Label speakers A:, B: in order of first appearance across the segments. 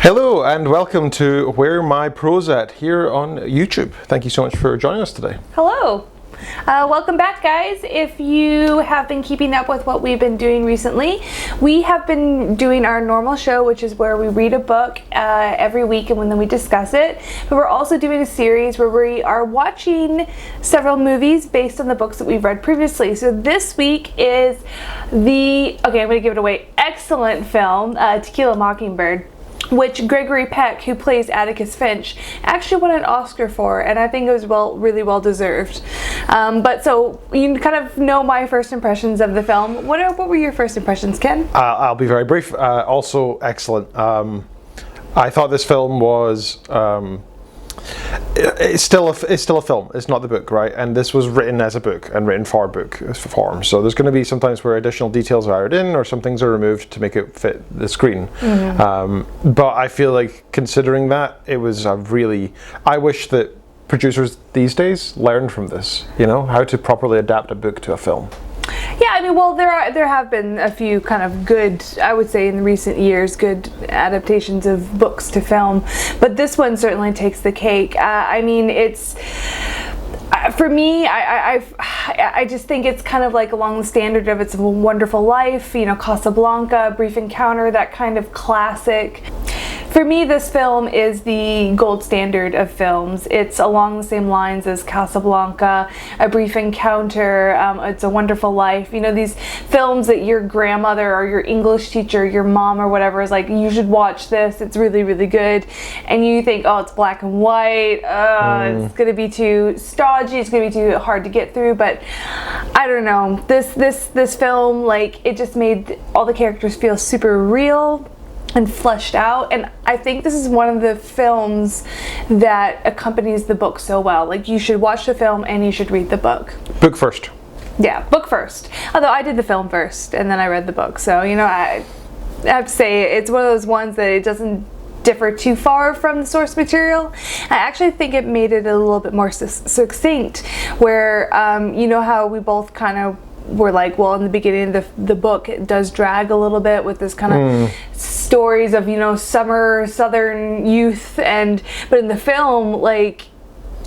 A: Hello and welcome to Where My Prose At here on YouTube. Thank you so much for joining us today.
B: Hello. Welcome back, guys. If you have been keeping up with what we've been doing recently, we have been doing our normal show, which is where we read a book every week and then we discuss it. But we're also doing a series where we are watching several movies based on the books that we've read previously. So this week is I'm going to give it away, excellent film, To Kill a Mockingbird, which Gregory Peck, who plays Atticus Finch, actually won an Oscar for, and I think it was really well deserved. But so you kind of know my first impressions of the film. What were your first impressions, Ken?
A: I'll be very brief. Also excellent. I thought this film was it's still a film. It's not the book, right? And this was written as a book and written for book form. So there's going to be sometimes where additional details are added in, or some things are removed to make it fit the screen. Mm-hmm. But I feel like, considering that, it was I wish that producers these days learned from this. You know, how to properly adapt a book to a film.
B: Yeah, I mean, well, there have been a few kind of good, I would say in recent years, good adaptations of books to film, but this one certainly takes the cake. I mean, it's, for me, I just think it's kind of like along the standard of It's a Wonderful Life, you know, Casablanca, Brief Encounter, that kind of classic. For me, this film is the gold standard of films. It's along the same lines as Casablanca, A Brief Encounter, It's a Wonderful Life. You know, these films that your grandmother or your English teacher, your mom or whatever is like, you should watch this, it's really good. And you think, oh, it's black and white, it's gonna be too stodgy, it's gonna be too hard to get through. But I don't know, this film, like, it just made all the characters feel super real and fleshed out, and I think this is one of the films that accompanies the book so well. Like, you should watch the film and you should read the book.
A: Book first.
B: Yeah, book first. Although I did the film first and then I read the book, so you know, I have to say it's one of those ones that it doesn't differ too far from the source material. I actually think it made it a little bit more succinct, where you know how we both kind of were like, well, in the beginning of the book, it does drag a little bit with this kind of stories of, you know, summer southern youth, but in the film, like,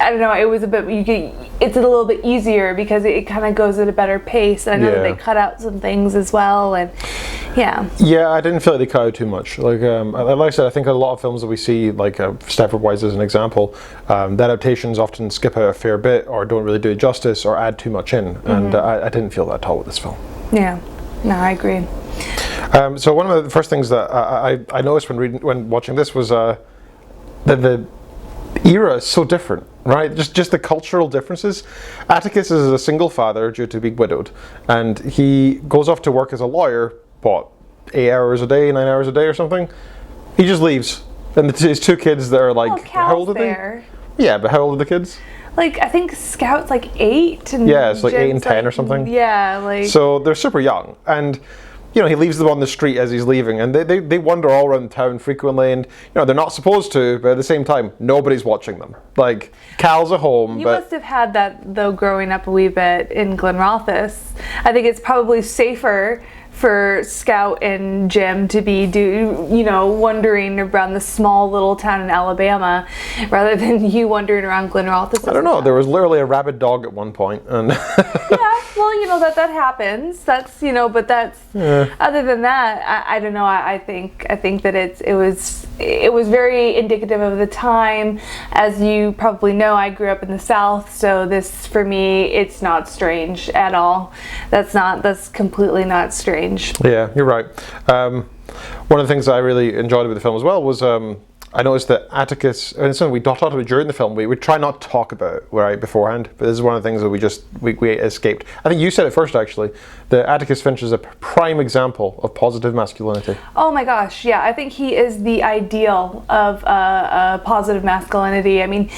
B: I don't know, it was it's a little bit easier because it kind of goes at a better pace. I know that they cut out some things as well, and yeah, I
A: didn't feel like they cut out too much. Like I said, I think a lot of films that we see, like Stepford Wives as an example, the adaptations often skip out a fair bit or don't really do it justice or add too much in, and I didn't feel that at all with this film.
B: Yeah, no, I agree.
A: So one of the first things that I noticed when watching this was that the era is so different, right? Just the cultural differences. Atticus is a single father due to being widowed, and he goes off to work as a lawyer, 8 hours a day, 9 hours a day or something. He just leaves, and his two kids that are like, how old are they? Yeah, but how old are the kids?
B: Like, I think Scout's like 8, and
A: yeah, it's like 8 and 10 or something.
B: Yeah, like,
A: so they're super young, and you know, he leaves them on the street as he's leaving, and they wander all around town frequently, and you know, they're not supposed to, but at the same time, nobody's watching them. Like, Cal's at home.
B: You must have had that, though, growing up a wee bit in Glenrothes. I think it's probably safer for Scout and Jim to be wandering around the small little town in Alabama rather than you wandering around Glenrothes.
A: I don't know, there was literally a rabid dog at one point, and
B: yeah, well, you know, that happens. That's, you know, but that's other than that, I don't know. I think that it was very indicative of the time. As you probably know, I grew up in the South, so this, for me, it's not strange at all. That's completely not strange.
A: Yeah, you're right. One of the things that I really enjoyed about the film as well was I noticed that Atticus, and it's something we talked about during the film, we try not to talk about right beforehand, but this is one of the things that we escaped. I think you said it first, actually, that Atticus Finch is a prime example of positive masculinity.
B: Oh my gosh, yeah, I think he is the ideal of positive masculinity. I mean,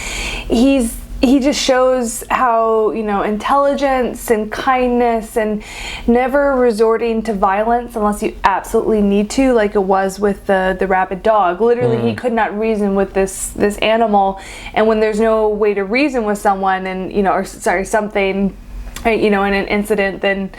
B: he just shows how, you know, intelligence and kindness and never resorting to violence unless you absolutely need to, like it was with the rabid dog. Literally, he could not reason with this animal, and when there's no way to reason with someone, and something, you know, in an incident, then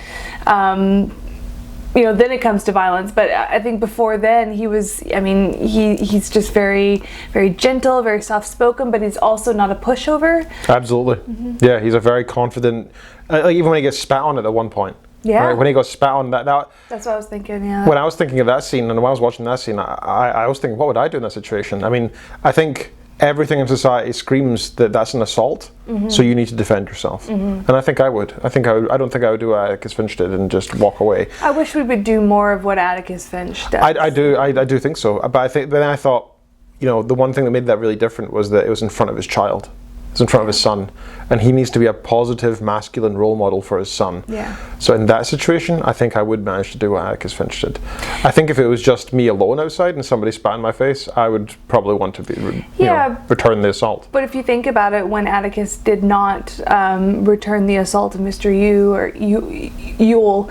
B: then it comes to violence. But I think before then he's just very, very gentle, very soft-spoken, but he's also not a pushover.
A: Absolutely. Yeah, he's a very confident, even when he gets spat on at one point.
B: Yeah.
A: Right? When he got spat on, that's
B: what I was thinking, yeah.
A: When I was thinking of that scene, and when I was watching that scene, I was thinking, what would I do in that situation? I mean, I think everything in society screams that that's an assault, so you need to defend yourself. And I think I would. I don't think I would do what Atticus Finch did and just walk away.
B: I wish we would do more of what Atticus Finch does.
A: I do think so. But then I thought, the one thing that made that really different was that it was in front of his child. It's in front of his son, and he needs to be a positive masculine role model for his son.
B: Yeah.
A: So in that situation, I think I would manage to do what Atticus Finch did. I think if it was just me alone outside and somebody spat in my face, I would probably want to return the assault.
B: But if you think about it, when Atticus did not return the assault of Mr. Yule,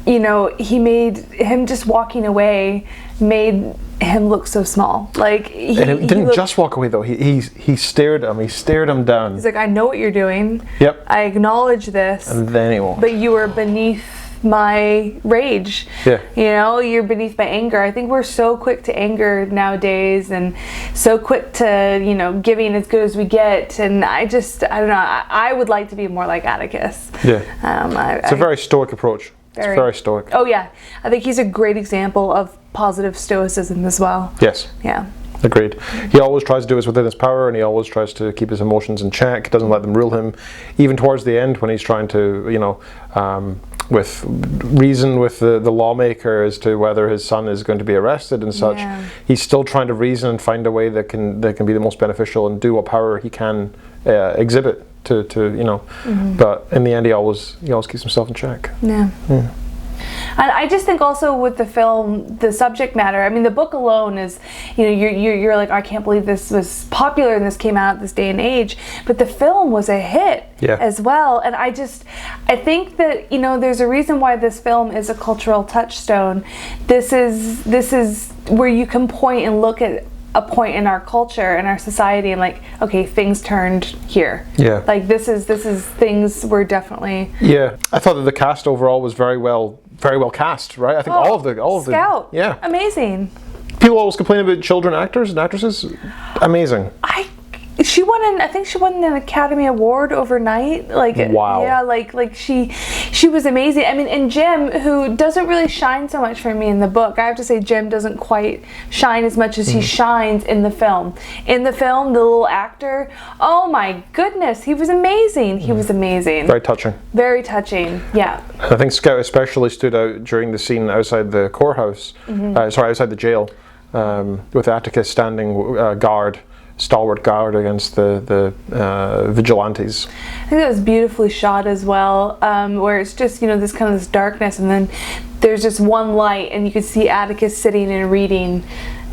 B: he made him just walking away made him look so small. Like he
A: didn't just walk away though. He stared him. He stared him down.
B: He's like, I know what you're doing.
A: Yep.
B: I acknowledge this.
A: And then he walked.
B: But you were beneath my rage.
A: Yeah.
B: You're beneath my anger. I think we're so quick to anger nowadays, and so quick to giving as good as we get. And I don't know. I would like to be more like Atticus.
A: Yeah. It's a very stoic approach. It's very stoic.
B: Oh yeah, I think he's a great example of positive stoicism as well.
A: Yes.
B: Yeah.
A: Agreed. He always tries to do what's within his power, and he always tries to keep his emotions in check. Doesn't let them rule him. Even towards the end, when he's trying to, with reason with the lawmaker as to whether his son is going to be arrested and such, he's still trying to reason and find a way that can be the most beneficial and do what power he can exhibit. But in the end, he always keeps himself in check.
B: Yeah. And I just think also with the film, the subject matter. I mean, the book alone is, you're like, I can't believe this was popular and this came out this day and age. But the film was a hit as well. And I think that there's a reason why this film is a cultural touchstone. This is where you can point and look at a point in our culture and our society and like, okay, things turned here.
A: Yeah.
B: Like this is things were definitely.
A: Yeah, I thought that the cast overall was very well cast, right? I think all of the
B: Scout.
A: Yeah.
B: Amazing.
A: People always complain about children actors and actresses. Amazing.
B: I think she won an Academy Award overnight. Like,
A: wow.
B: Yeah, like she was amazing. I mean, and Jim, who doesn't really shine so much for me in the book, I have to say Jim doesn't quite shine as much as he shines in the film. In the film, the little actor, oh my goodness, he was amazing. He was amazing.
A: Very touching.
B: Very touching, yeah.
A: I think Scout especially stood out during the scene outside the courthouse, outside the jail, with Atticus standing stalwart guard against the vigilantes.
B: I think that was beautifully shot as well, where it's just this kind of this darkness, and then there's just one light, and you could see Atticus sitting and reading.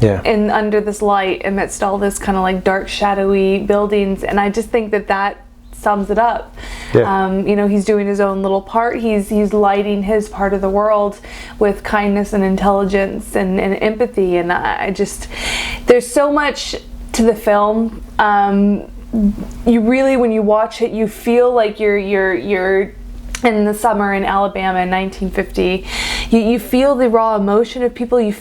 B: Yeah. And under this light, amidst all this kind of like dark, shadowy buildings, and I just think that sums it up. Yeah. He's doing his own little part. He's lighting his part of the world with kindness and intelligence and empathy, and there's so much to the film. You really, when you watch it, you feel like you're in the summer in Alabama in 1950. You feel the raw emotion of people. You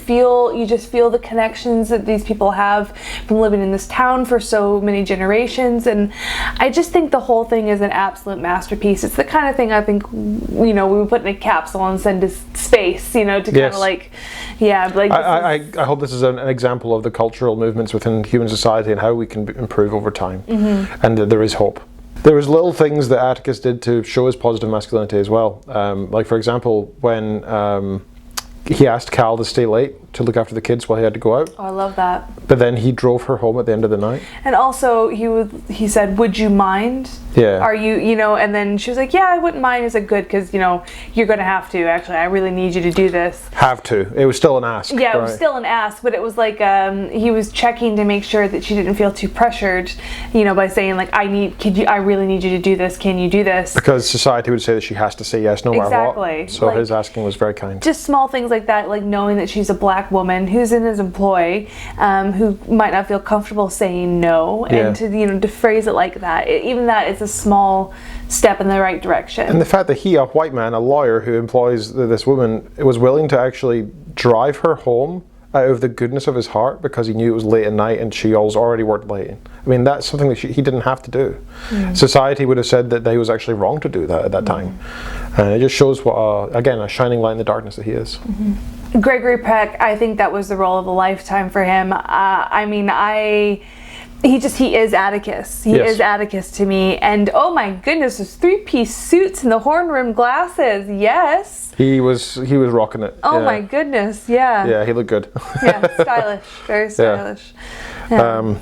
B: just feel the connections that these people have from living in this town for so many generations. And I just think the whole thing is an absolute masterpiece. It's the kind of thing I think we would put in a capsule and send to space. To kind of like, I
A: hope this is an example of the cultural movements within human society and how we can improve over time, and that there is hope. There was little things that Atticus did to show his positive masculinity as well. Like, for example, when he asked Cal to stay late to look after the kids while he had to go out.
B: Oh, I love that.
A: But then he drove her home at the end of the night.
B: And also, he said, would you mind?
A: Yeah.
B: Are you, and then she was like, yeah, I wouldn't mind. He said, good, because, you're going to have to. Actually, I really need you to do this.
A: Have to. It was still an ask.
B: Yeah, it was still an ask, but it was like he was checking to make sure that she didn't feel too pressured, by saying, like, I really need you to do this. Can you do this?
A: Because society would say that she has to say yes no matter what.
B: Exactly.
A: So his asking was very kind.
B: Just small things like that, like knowing that she's a black black woman who's in his employ, who might not feel comfortable saying no, and to phrase it like that, even that is a small step in the right direction.
A: And the fact that he, a white man, a lawyer who employs this woman, was willing to actually drive her home out of the goodness of his heart because he knew it was late at night and she already worked late. I mean, that's something that he didn't have to do. Society would have said that he was actually wrong to do that at that time. And it just shows what, again, a shining light in the darkness that he is.
B: Gregory Peck, I think that was the role of a lifetime for him. He is Atticus. He is Atticus to me. And oh my goodness, those 3-piece suits and the horn-rimmed glasses. Yes.
A: He was rocking it.
B: Oh my goodness, yeah.
A: Yeah, he looked good.
B: Yeah, stylish. Very stylish. Yeah.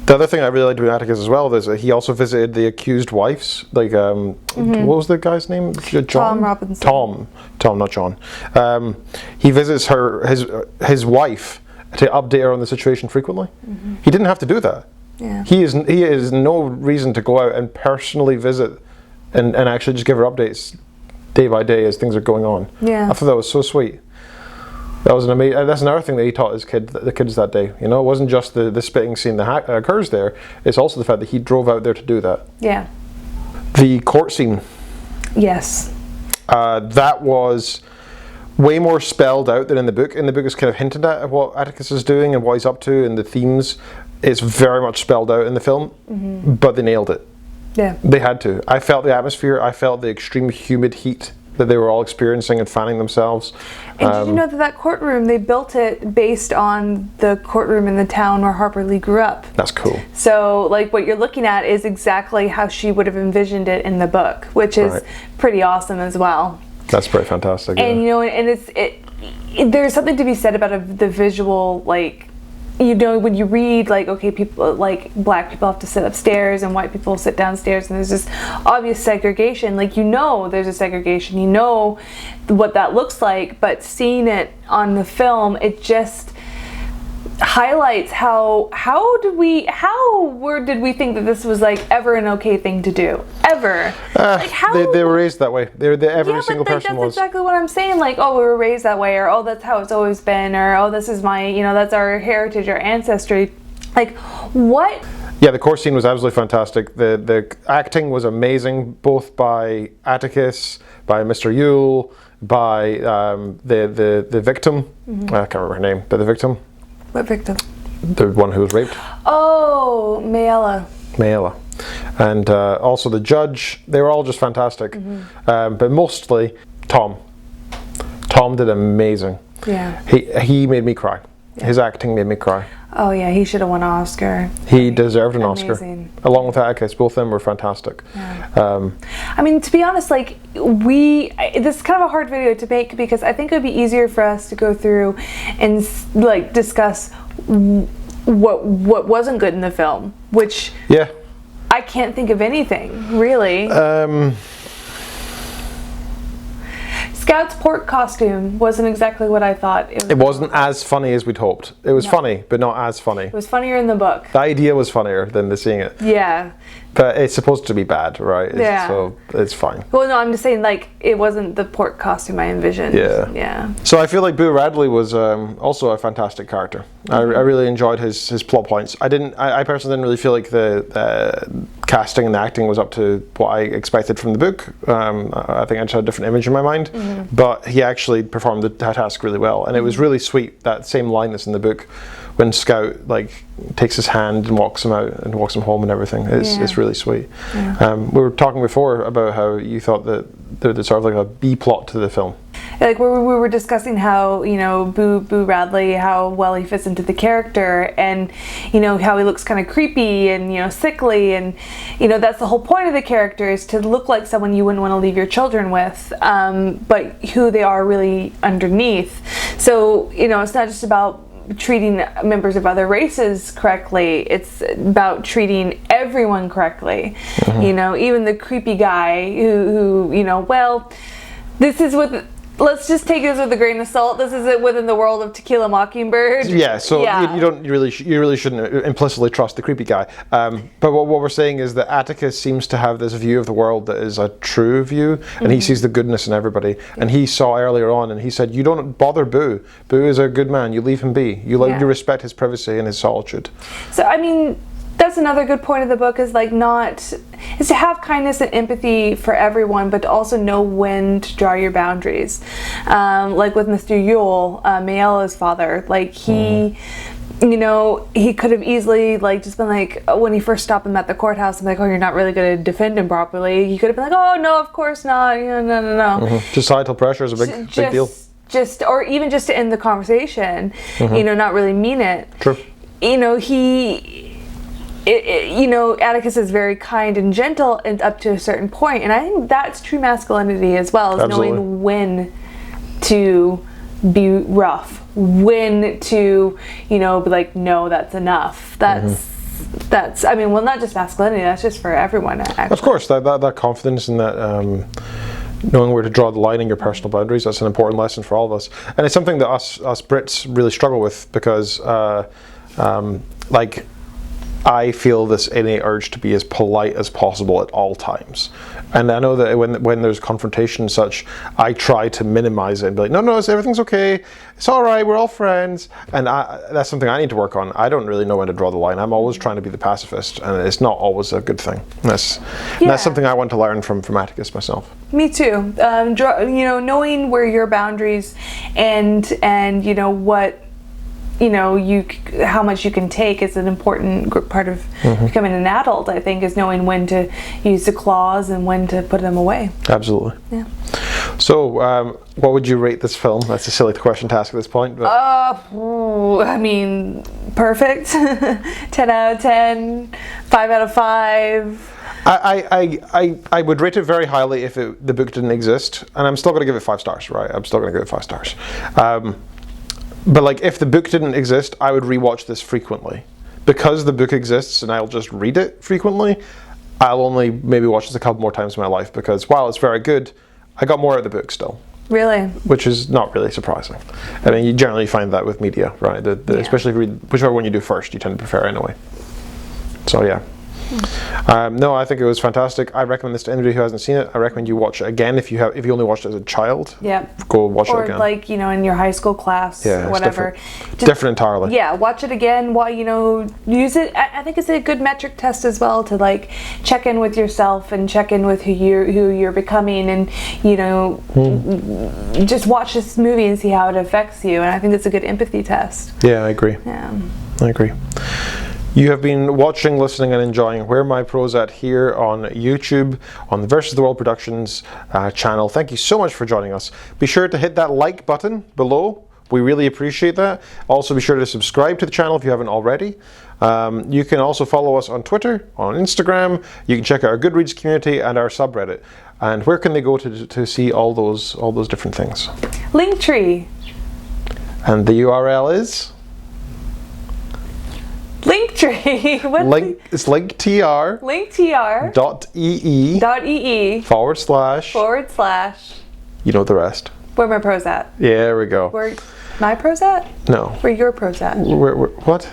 A: The other thing I really liked about Atticus as well is that he also visited the accused wives. Like, what was the guy's name? John?
B: Tom Robinson.
A: Tom, not John. He visits his wife to update her on the situation frequently. He didn't have to do that.
B: Yeah.
A: He has no reason to go out and personally visit and actually just give her updates day by day as things are going on.
B: Yeah.
A: I thought that was so sweet. That was an amazing. That's another thing that he taught the kids that day. You know, it wasn't just the spitting scene that occurs there. It's also the fact that he drove out there to do that.
B: Yeah.
A: The court scene.
B: Yes.
A: That was way more spelled out than in the book. In the book, it's kind of hinted at what Atticus is doing and what he's up to and the themes. It's very much spelled out in the film, but they nailed it.
B: Yeah.
A: They had to. I felt the atmosphere. I felt the extreme humid heat that they were all experiencing and fanning themselves.
B: And did you know that courtroom, they built it based on the courtroom in the town where Harper Lee grew up?
A: That's cool.
B: So, like, what you're looking at is exactly how she would have envisioned it in the book, which is pretty awesome as well.
A: That's pretty fantastic.
B: And, you know, and there's something to be said about the visual, like, you know, when you read, like, okay, people, like, black people have to sit upstairs and white people sit downstairs, and there's this obvious segregation. Like, you know there's a segregation, you know what that looks like, but seeing it on the film, it just highlights how did we think that this was, like, ever an okay thing to do? Ever. Like, how
A: they were raised that way. Every single person was.
B: That's exactly what I'm saying. Like, oh, we were raised that way, or oh, that's how it's always been, or oh, this is my, you know, that's our heritage, our ancestry. Like, what?
A: Yeah, the court scene was absolutely fantastic. The acting was amazing, both by Atticus, by Mr. Yule, by the victim. I can't remember her name, but the victim.
B: What victim?
A: The one who was raped.
B: Oh, Mayella.
A: And also the judge. They were all just fantastic. But mostly Tom. Tom did amazing.
B: Yeah.
A: He made me cry. His acting made me cry.
B: Oh yeah, he should have won an Oscar.
A: He deserved an Oscar.
B: Amazing.
A: Along with Atticus, both of them were fantastic.
B: Yeah. I mean, to be honest, like, this is kind of a hard video to make because I think it would be easier for us to go through and, like, discuss what wasn't good in the film, which I can't think of anything really. Scout's pork costume wasn't exactly what I thought.
A: It wasn't as funny as we'd hoped. It was funny, but not as funny.
B: It was funnier in the book.
A: The idea was funnier than seeing it.
B: Yeah.
A: But it's supposed to be bad, right?
B: Yeah.
A: So it's fine.
B: Well, no, I'm just saying, like, it wasn't the pork costume I envisioned.
A: Yeah.
B: Yeah.
A: So I feel like Boo Radley was also a fantastic character. I really enjoyed his plot points. I personally didn't really feel like the casting and the acting was up to what I expected from the book. I think I just had a different image in my mind. But he actually performed the task really well. And it was really sweet, that same line that's in the book, when Scout, like, takes his hand and walks him out and walks him home and everything. It's really sweet. Yeah. We were talking before about how you thought that there's sort of like a B plot to the film.
B: Like, we were discussing how, you know, Boo Radley, how well he fits into the character, and, you know, how he looks kind of creepy and, you know, sickly, and, you know, that's the whole point of the character, is to look like someone you wouldn't want to leave your children with, but who they are really underneath. So, you know, it's not just about treating members of other races correctly, it's about treating everyone correctly. You know, even the creepy guy who, you know, well, this is what let's just take this with a grain of salt. This isn't within the world of Tequila Mockingbird.
A: Yeah, so you really shouldn't implicitly trust the creepy guy. But what we're saying is that Atticus seems to have this view of the world that is a true view, and he sees the goodness in everybody. And he saw earlier on, and he said, "You don't bother Boo. Boo is a good man. You leave him be. You respect his privacy and his solitude."
B: So I mean, that's another good point of the book is to have kindness and empathy for everyone, but to also know when to draw your boundaries. Like with Mr. Yule, Maella's father, like he could have easily just been like, when he first stopped him at the courthouse, I'm like, oh, you're not really going to defend him properly. He could have been like, oh no, of course not. No.
A: Societal pressure is a big deal.
B: Or even just to end the conversation, not really mean it.
A: True.
B: Atticus is very kind and gentle and up to a certain point, and I think that's true masculinity as well, is
A: Absolutely.
B: knowing when to be rough, when to be like, no, that's enough. That's I mean, well, not just masculinity, that's just for everyone, actually.
A: Of course, that confidence and that knowing where to draw the line in your personal boundaries, that's an important lesson for all of us, and it's something that us Brits really struggle with, because I feel this innate urge to be as polite as possible at all times. And I know that when there's confrontation and such, I try to minimize it and be like, no, everything's okay. It's all right. We're all friends. And that's something I need to work on. I don't really know when to draw the line. I'm always trying to be the pacifist, and it's not always a good thing. That's something I want to learn from Atticus myself.
B: Me too. Knowing where your boundaries and what how much you can take is an important part of becoming an adult, I think, is knowing when to use the claws and when to put them away.
A: Absolutely.
B: Yeah.
A: So, what would you rate this film? That's a silly question to ask at this point. But.
B: I mean, perfect. 10 out of 10, 5 out of 5.
A: I would rate it very highly if the book didn't exist, and I'm still going to give it 5 stars, right? I'm still going to give it 5 stars. But if the book didn't exist, I would rewatch this frequently. Because the book exists and I'll just read it frequently, I'll only maybe watch this a couple more times in my life, because while it's very good, I got more out of the book still.
B: Really?
A: Which is not really surprising. I mean, you generally find that with media, right? Especially if you read, whichever one you do first, you tend to prefer anyway. So yeah. No, I think it was fantastic. I recommend this to anybody who hasn't seen it. I recommend you watch it again if you only watched it as a child.
B: Yeah.
A: Go watch it again.
B: Or in your high school class or whatever.
A: Different entirely.
B: Yeah, watch it again while use it. I think it's a good metric test as well to check in with yourself and check in with who you're becoming, and just watch this movie and see how it affects you. And I think it's a good empathy test.
A: Yeah, I agree.
B: Yeah.
A: I agree. You have been watching, listening, and enjoying Where My Prose At here on YouTube, on the Versus the World Productions channel. Thank you so much for joining us. Be sure to hit that like button below. We really appreciate that. Also, be sure to subscribe to the channel if you haven't already. You can also follow us on Twitter, on Instagram. You can check out our Goodreads community and our subreddit. And where can they go to see all those different things?
B: Linktree.
A: And the URL is?
B: Linktree.
A: It's linktr.
B: Linktr.
A: .ee. / You know the rest.
B: Where my prose at?
A: Yeah, there we go.
B: Where my prose at?
A: No.
B: Where your prose at?
A: What?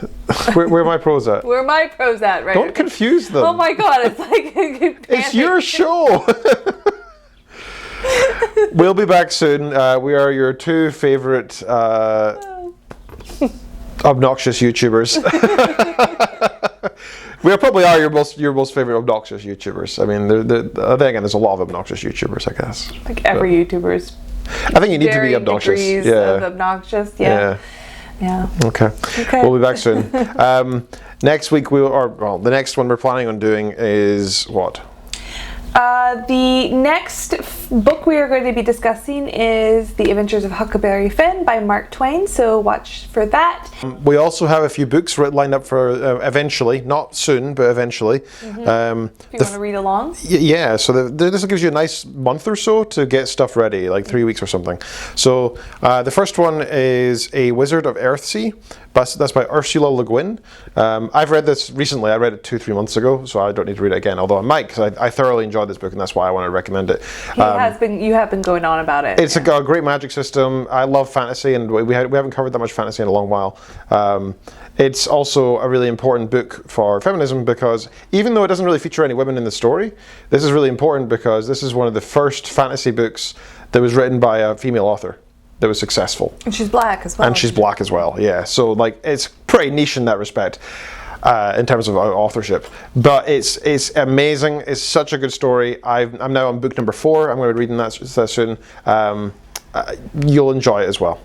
A: Where my prose at?
B: Where my prose at, right?
A: Don't confuse them.
B: Oh my god, it's like
A: it's your show. We'll be back soon. We are your 2 favorite obnoxious YouTubers. We probably are your most favorite obnoxious YouTubers. I mean, then again, there's a lot of obnoxious YouTubers, I guess.
B: Every YouTuber is.
A: I think you need to be obnoxious.
B: Of obnoxious. Yeah.
A: Okay. We'll be back soon. Next week the next one we're planning on doing is what?
B: The next book we are going to be discussing is The Adventures of Huckleberry Finn by Mark Twain, so watch for that.
A: We also have a few books lined up for eventually, not soon, but eventually.
B: If you want to read along?
A: Yeah, so this gives you a nice month or so to get stuff ready, like 3 weeks or something. So the first one is A Wizard of Earthsea. That's by Ursula Le Guin. I've read this recently. I read it 2-3 months ago, so I don't need to read it again, although I might, because I thoroughly enjoyed this book, and that's why I want to recommend it.
B: He you have been going on about it.
A: It's a great magic system. I love fantasy, and we haven't covered that much fantasy in a long while. It's also a really important book for feminism because even though it doesn't really feature any women in the story, this is really important because this is one of the first fantasy books that was written by a female author that was successful.
B: And she's black as well.
A: And she's black as well, yeah. So like it's pretty niche in that respect. In terms of authorship, but it's amazing. It's such a good story. I'm now on book number 4. I'm going to be reading that soon. You'll enjoy it as well.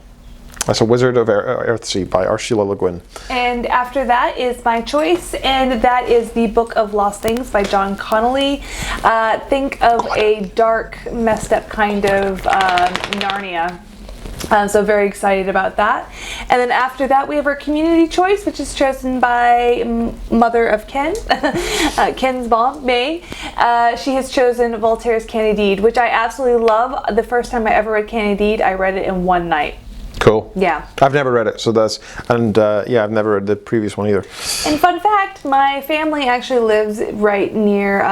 A: That's A Wizard of Earthsea by Ursula Le Guin.
B: And after that is my choice, and that is the Book of Lost Things by John Connolly. Think of a dark, messed up kind of Narnia. So very excited about that. And then after that we have our community choice, which is chosen by mother of Ken, Ken's mom, May. She has chosen Voltaire's Candide, which I absolutely love. The first time I ever read Candide, I read it in one night.
A: Cool.
B: Yeah.
A: I've never read it, so yeah, I've never read the previous one either.
B: And fun fact, my family actually lives right near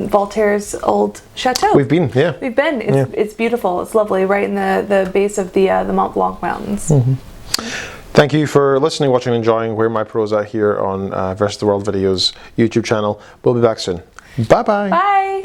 B: Voltaire's old chateau.
A: We've been, yeah.
B: We've been. It's beautiful. It's lovely, right in the base of the Mont Blanc Mountains.
A: Mm-hmm. Thank you for listening, watching, and enjoying Where My Prose At here on Versus the World Videos YouTube channel. We'll be back soon. Bye-bye.
B: Bye.